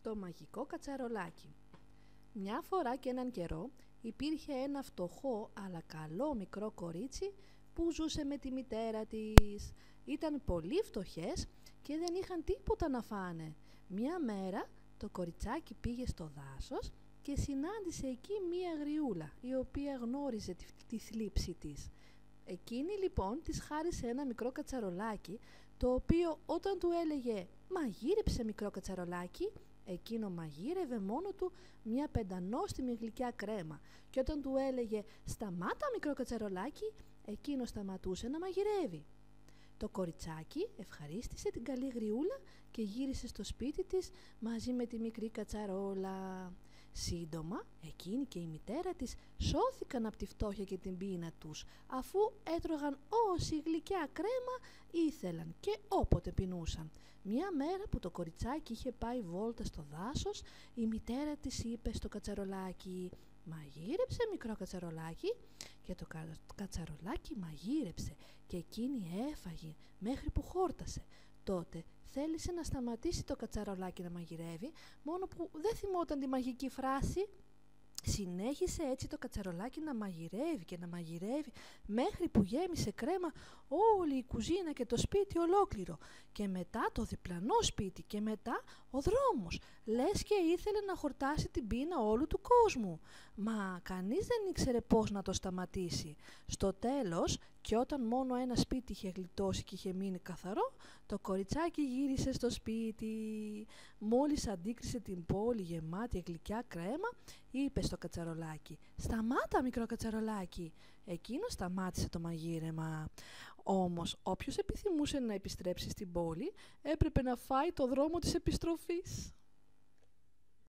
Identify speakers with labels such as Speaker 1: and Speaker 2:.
Speaker 1: Το μαγικό κατσαρολάκι. Μια φορά και έναν καιρό υπήρχε ένα φτωχό αλλά καλό μικρό κορίτσι που ζούσε με τη μητέρα της. Ήταν πολύ φτωχές και δεν είχαν τίποτα να φάνε. Μια μέρα το κοριτσάκι πήγε στο δάσος και συνάντησε εκεί μία γριούλα η οποία γνώριζε τη θλίψη της. Εκείνη λοιπόν της χάρισε ένα μικρό κατσαρολάκι, το οποίο όταν του έλεγε «Μαγείρεψε μικρό κατσαρολάκι», εκείνο μαγείρευε μόνο του μια πεντανόστιμη γλυκιά κρέμα, και όταν του έλεγε «Σταμάτα μικρό κατσαρολάκι», εκείνο σταματούσε να μαγειρεύει. Το κοριτσάκι ευχαρίστησε την καλή γριούλα και γύρισε στο σπίτι της μαζί με τη μικρή κατσαρόλα. Σύντομα, εκείνη και η μητέρα της σώθηκαν από τη φτώχεια και την πείνα τους, αφού έτρωγαν όση γλυκιά κρέμα ήθελαν και όποτε πεινούσαν. Μια μέρα που το κοριτσάκι είχε πάει βόλτα στο δάσος, η μητέρα της είπε στο κατσαρολάκι «Μαγείρεψε μικρό κατσαρολάκι», και το κατσαρολάκι μαγείρεψε και εκείνη έφαγε μέχρι που χόρτασε. Τότε θέλησε να σταματήσει το κατσαρολάκι να μαγειρεύει, μόνο που δεν θυμόταν τη μαγική φράση. Συνέχισε έτσι το κατσαρολάκι να μαγειρεύει και να μαγειρεύει μέχρι που γέμισε κρέμα όλη η κουζίνα και το σπίτι ολόκληρο, και μετά το διπλανό σπίτι και μετά ο δρόμος, λες και ήθελε να χορτάσει την πείνα όλου του κόσμου. Μα κανείς δεν ήξερε πώς να το σταματήσει. Στο τέλος, και όταν μόνο ένα σπίτι είχε γλιτώσει και είχε μείνει καθαρό, το κοριτσάκι γύρισε στο σπίτι. Μόλις αντίκρισε την πόλη γεμάτη γλυκιά κρέμα, είπε στο κατσαρολάκι «Σταμάτα μικρό κατσαρολάκι». Εκείνο σταμάτησε το μαγείρεμα. Όμως όποιος επιθυμούσε να επιστρέψει στην πόλη έπρεπε να φάει το δρόμο της επιστροφής.